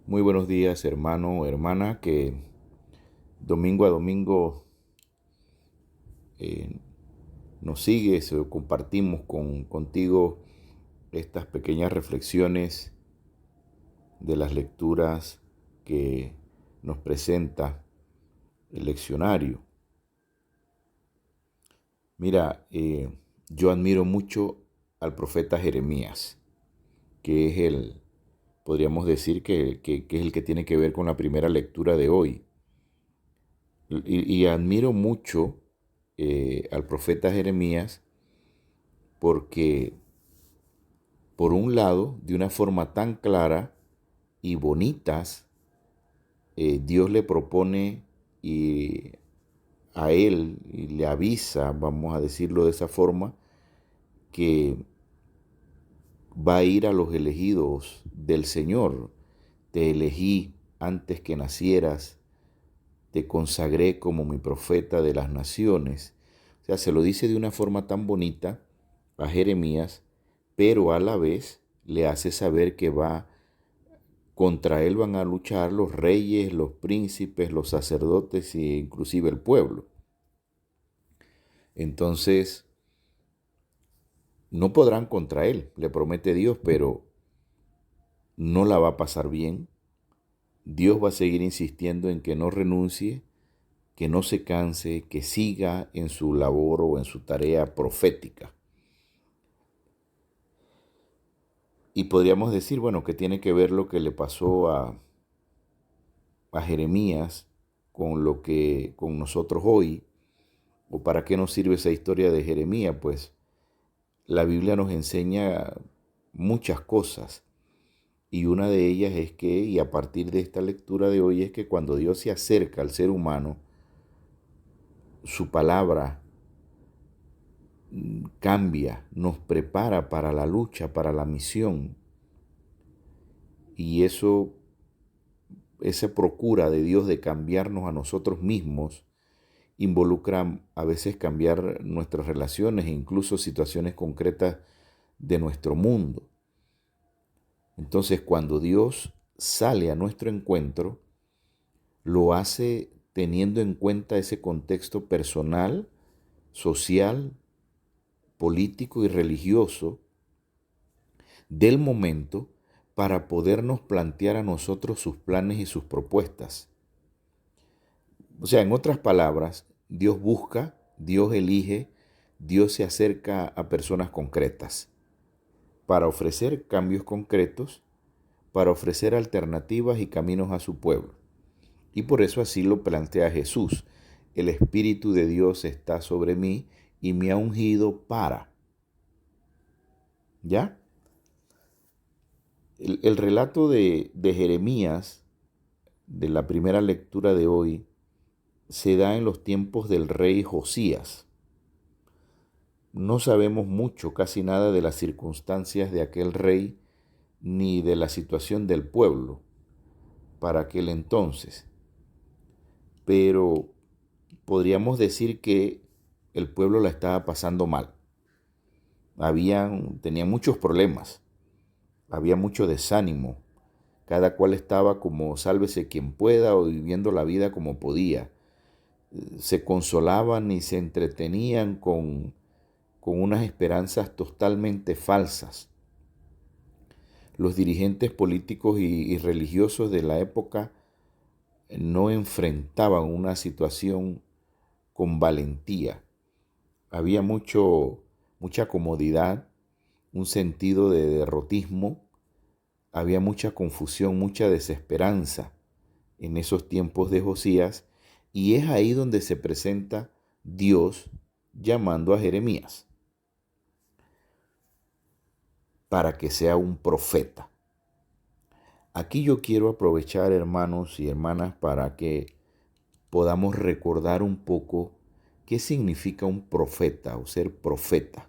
Muy buenos días, hermano o hermana, que domingo a domingo eh, nos sigues o compartimos contigo estas pequeñas reflexiones de las lecturas que nos presenta el leccionario. Mira, yo admiro mucho al profeta Jeremías, que es podríamos decir que es el que tiene que ver con la primera lectura de hoy. Y admiro mucho al profeta Jeremías porque, por un lado, de una forma tan clara y bonitas, Dios le propone y a él y le avisa, vamos a decirlo de esa forma, que va a ir a los elegidos del Señor. Te elegí antes que nacieras, te consagré como mi profeta de las naciones. O sea, se lo dice de una forma tan bonita a Jeremías, pero a la vez le hace saber que contra él van a luchar los reyes, los príncipes, los sacerdotes e inclusive el pueblo. Entonces, no podrán contra él, le promete Dios, pero no la va a pasar bien. Dios va a seguir insistiendo en que no renuncie, que no se canse, que siga en su labor o en su tarea profética. Y podríamos decir, bueno, que tiene que ver lo que le pasó a Jeremías con nosotros hoy, o para qué nos sirve esa historia de Jeremías. Pues la Biblia nos enseña muchas cosas, y una de ellas es que, y a partir de esta lectura de hoy, es que cuando Dios se acerca al ser humano, su palabra cambia, nos prepara para la lucha, para la misión. Y esa procura de Dios de cambiarnos a nosotros mismos, involucra a veces cambiar nuestras relaciones e incluso situaciones concretas de nuestro mundo. Entonces, cuando Dios sale a nuestro encuentro, lo hace teniendo en cuenta ese contexto personal, social, político y religioso del momento, para podernos plantear a nosotros sus planes y sus propuestas. O sea, en otras palabras, Dios busca, Dios elige, Dios se acerca a personas concretas para ofrecer cambios concretos, para ofrecer alternativas y caminos a su pueblo. Y por eso así lo plantea Jesús. El Espíritu de Dios está sobre mí y me ha ungido para. ¿Ya? El relato de Jeremías, de la primera lectura de hoy, se da en los tiempos del rey Josías. No sabemos mucho, casi nada, de las circunstancias de aquel rey ni de la situación del pueblo para aquel entonces, pero podríamos decir que el pueblo la estaba pasando mal. Tenían muchos problemas, había mucho desánimo, cada cual estaba como sálvese quien pueda o viviendo la vida como podía. Se consolaban y se entretenían con unas esperanzas totalmente falsas. Los dirigentes políticos y religiosos de la época no enfrentaban una situación con valentía. Había mucha comodidad, un sentido de derrotismo, había mucha confusión, mucha desesperanza en esos tiempos de Josías, y es ahí donde se presenta Dios llamando a Jeremías para que sea un profeta. Aquí yo quiero aprovechar, hermanos y hermanas, para que podamos recordar un poco qué significa un profeta o ser profeta.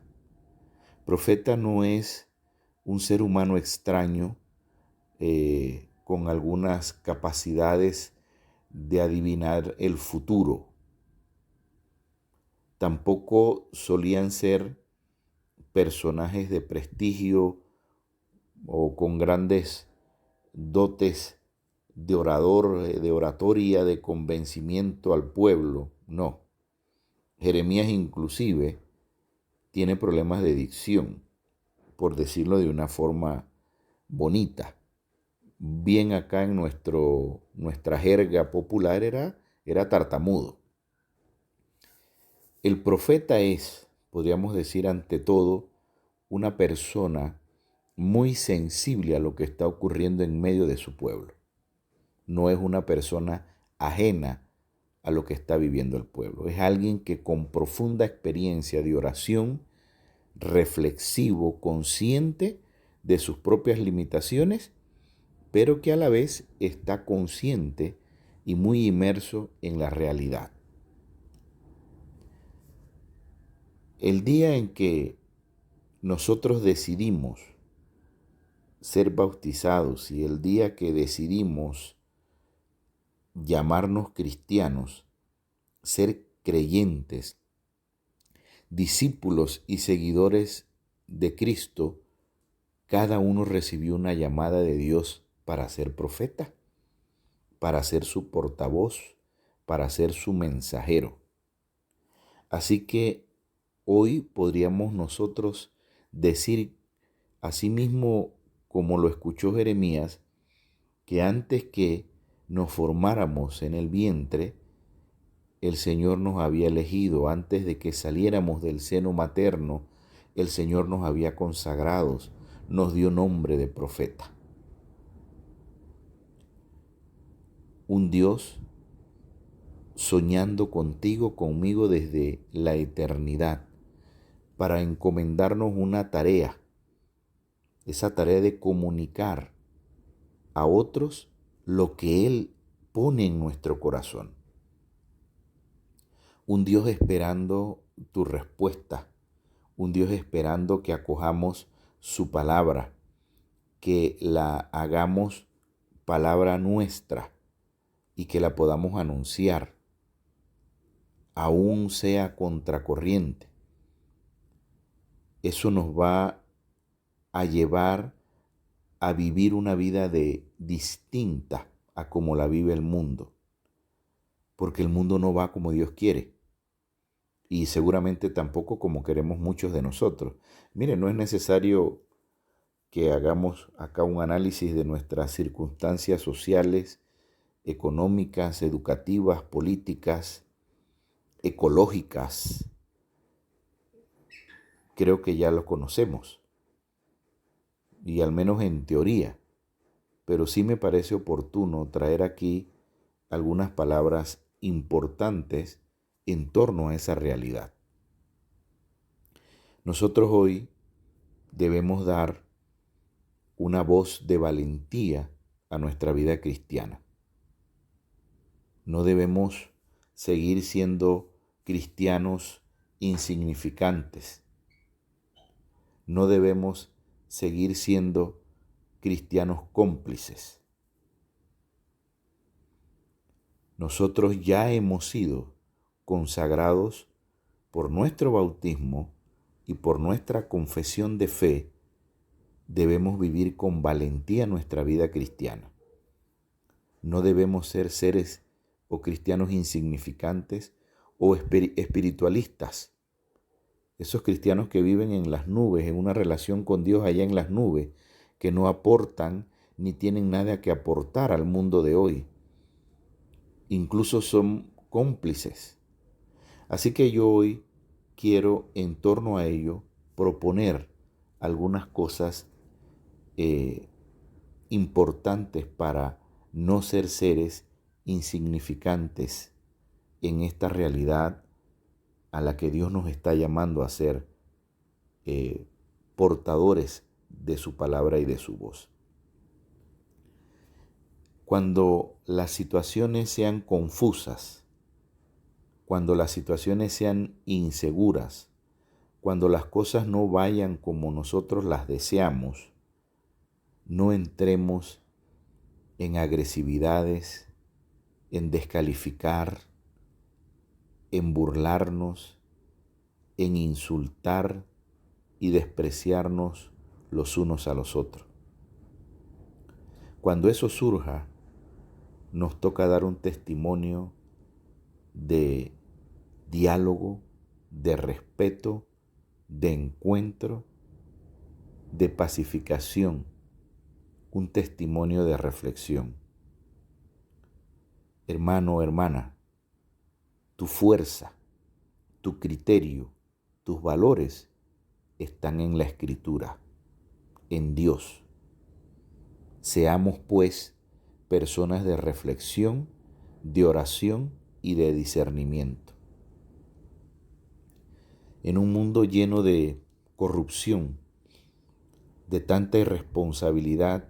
Profeta no es un ser humano extraño con algunas capacidades de adivinar el futuro. Tampoco solían ser personajes de prestigio o con grandes dotes de orador, de oratoria, de convencimiento al pueblo. No. Jeremías inclusive tiene problemas de dicción, por decirlo de una forma bonita. Bien acá en nuestra jerga popular era tartamudo. El profeta es, podríamos decir ante todo, una persona muy sensible a lo que está ocurriendo en medio de su pueblo. No es una persona ajena a lo que está viviendo el pueblo. Es alguien que con profunda experiencia de oración, reflexivo, consciente de sus propias limitaciones, pero que a la vez está consciente y muy inmerso en la realidad. El día en que nosotros decidimos ser bautizados y el día que decidimos llamarnos cristianos, ser creyentes, discípulos y seguidores de Cristo, cada uno recibió una llamada de Dios para ser profeta, para ser su portavoz, para ser su mensajero. Así que hoy podríamos nosotros decir, así mismo como lo escuchó Jeremías, que antes que nos formáramos en el vientre, el Señor nos había elegido. Antes de que saliéramos del seno materno, el Señor nos había consagrado, nos dio nombre de profeta. Un Dios soñando contigo, conmigo desde la eternidad, para encomendarnos una tarea, esa tarea de comunicar a otros lo que Él pone en nuestro corazón. Un Dios esperando tu respuesta, un Dios esperando que acojamos su palabra, que la hagamos palabra nuestra y que la podamos anunciar, aún sea contracorriente. Eso nos va a llevar a vivir una vida distinta a como la vive el mundo, porque el mundo no va como Dios quiere y seguramente tampoco como queremos muchos de nosotros. Miren, no es necesario que hagamos acá un análisis de nuestras circunstancias sociales, económicas, educativas, políticas, ecológicas. Creo que ya lo conocemos, y al menos en teoría, pero sí me parece oportuno traer aquí algunas palabras importantes en torno a esa realidad. Nosotros hoy debemos dar una voz de valentía a nuestra vida cristiana. No debemos seguir siendo cristianos insignificantes. No debemos seguir siendo cristianos cómplices. Nosotros ya hemos sido consagrados por nuestro bautismo y por nuestra confesión de fe. Debemos vivir con valentía nuestra vida cristiana. No debemos ser seres o cristianos insignificantes o espiritualistas. Esos cristianos que viven en las nubes, en una relación con Dios allá en las nubes, que no aportan ni tienen nada que aportar al mundo de hoy. Incluso son cómplices. Así que yo hoy quiero, en torno a ello, proponer algunas cosas importantes para no ser seres insignificantes en esta realidad a la que Dios nos está llamando a ser portadores de su palabra y de su voz. Cuando las situaciones sean confusas, cuando las situaciones sean inseguras, cuando las cosas no vayan como nosotros las deseamos, no entremos en agresividades, en descalificar, en burlarnos, en insultar y despreciarnos los unos a los otros. Cuando eso surja, nos toca dar un testimonio de diálogo, de respeto, de encuentro, de pacificación, un testimonio de reflexión. Hermano, hermana, tu fuerza, tu criterio, tus valores están en la Escritura, en Dios. Seamos, pues, personas de reflexión, de oración y de discernimiento. En un mundo lleno de corrupción, de tanta irresponsabilidad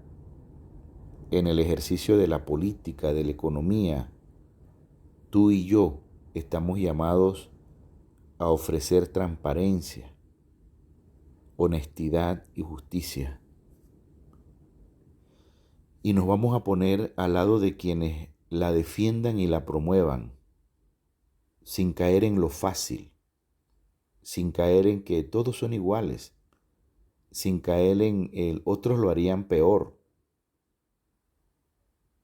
en el ejercicio de la política, de la economía, tú y yo estamos llamados a ofrecer transparencia, honestidad y justicia. Y nos vamos a poner al lado de quienes la defiendan y la promuevan, sin caer en lo fácil, sin caer en que todos son iguales, sin caer en el otros lo harían peor.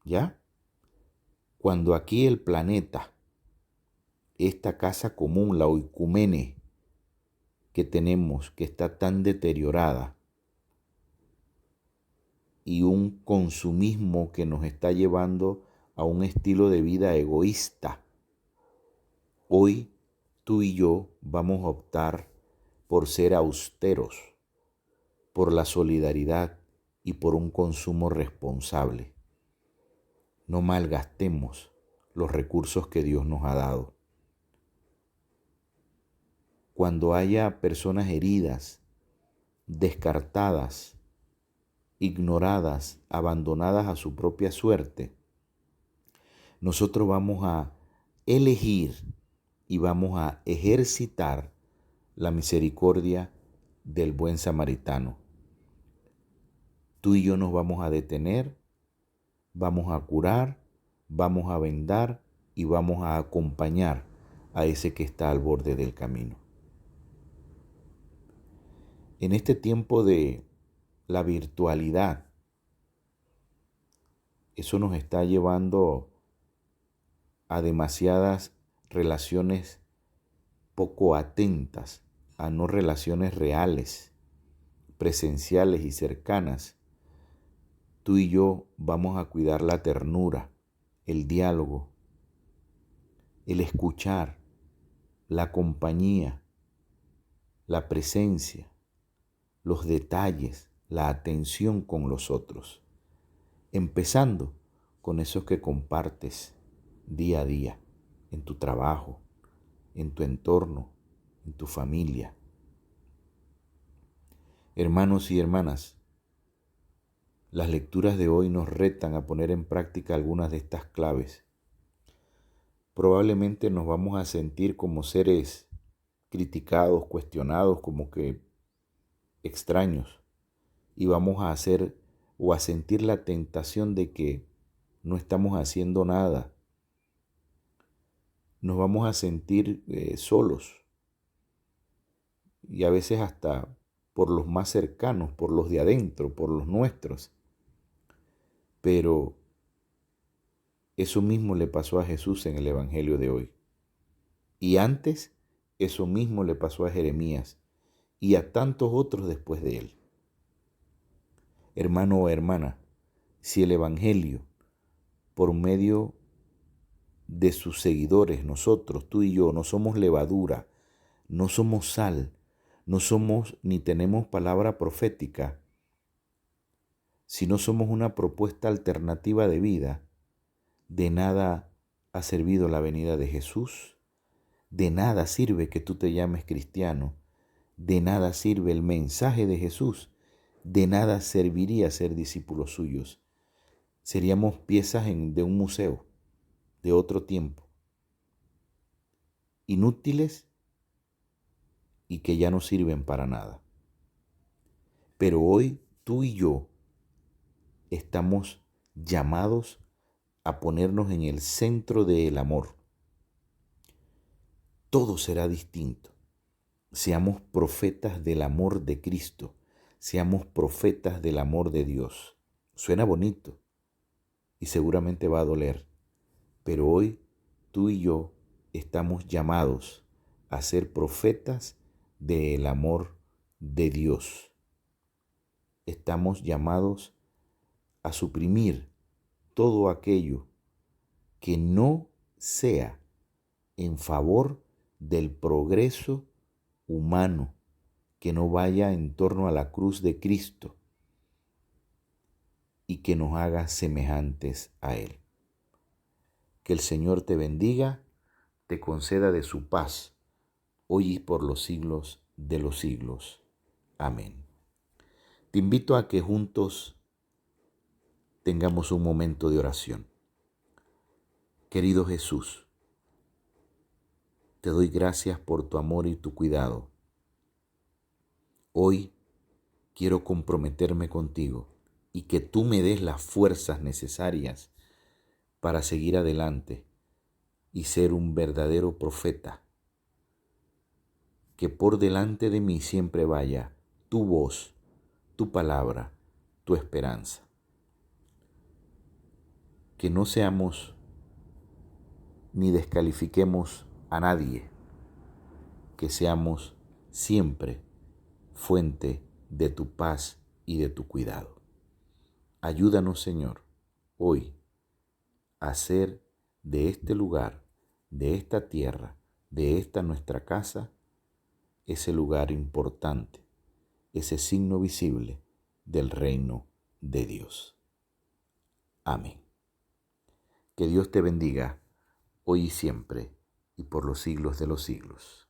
¿Ya? Cuando aquí el planeta, esta casa común, la oikumene que tenemos, que está tan deteriorada, y un consumismo que nos está llevando a un estilo de vida egoísta, hoy tú y yo vamos a optar por ser austeros, por la solidaridad y por un consumo responsable. No malgastemos los recursos que Dios nos ha dado. Cuando haya personas heridas, descartadas, ignoradas, abandonadas a su propia suerte, nosotros vamos a elegir y vamos a ejercitar la misericordia del buen samaritano. Tú y yo nos vamos a detener, vamos a curar, vamos a vendar y vamos a acompañar a ese que está al borde del camino. En este tiempo de la virtualidad, eso nos está llevando a demasiadas relaciones poco atentas, a no relaciones reales, presenciales y cercanas. Tú y yo vamos a cuidar la ternura, el diálogo, el escuchar, la compañía, la presencia, los detalles, la atención con los otros, empezando con esos que compartes día a día, en tu trabajo, en tu entorno, en tu familia. Hermanos y hermanas, las lecturas de hoy nos retan a poner en práctica algunas de estas claves. Probablemente nos vamos a sentir como seres criticados, cuestionados, como que extraños, y vamos a hacer o a sentir la tentación de que no estamos haciendo nada. Nos vamos a sentir solos, y a veces hasta por los más cercanos, por los de adentro, por los nuestros. Pero eso mismo le pasó a Jesús en el Evangelio de hoy. Y antes, eso mismo le pasó a Jeremías y a tantos otros después de él. Hermano o hermana, si el Evangelio, por medio de sus seguidores, nosotros, tú y yo, no somos levadura, no somos sal, no somos ni tenemos palabra profética, si no somos una propuesta alternativa de vida, de nada ha servido la venida de Jesús, de nada sirve que tú te llames cristiano, de nada sirve el mensaje de Jesús, de nada serviría ser discípulos suyos. Seríamos piezas de un museo de otro tiempo, inútiles y que ya no sirven para nada. Pero hoy tú y yo estamos llamados a ponernos en el centro del amor. Todo será distinto. Seamos profetas del amor de Cristo. Seamos profetas del amor de Dios. Suena bonito y seguramente va a doler, pero hoy tú y yo estamos llamados a ser profetas del amor de Dios. Estamos llamados a suprimir todo aquello que no sea en favor del progreso humano, que no vaya en torno a la cruz de Cristo y que nos haga semejantes a Él. Que el Señor te bendiga, te conceda de su paz, hoy y por los siglos de los siglos. Amén. Te invito a que juntos tengamos un momento de oración. Querido Jesús, te doy gracias por tu amor y tu cuidado. Hoy quiero comprometerme contigo y que tú me des las fuerzas necesarias para seguir adelante y ser un verdadero profeta. Que por delante de mí siempre vaya tu voz, tu palabra, tu esperanza. Que no seamos ni descalifiquemos a nadie, que seamos siempre fuente de tu paz y de tu cuidado. Ayúdanos, Señor, hoy a hacer de este lugar, de esta tierra, de esta nuestra casa, ese lugar importante, ese signo visible del reino de Dios. Amén. Que Dios te bendiga hoy y siempre y por los siglos de los siglos.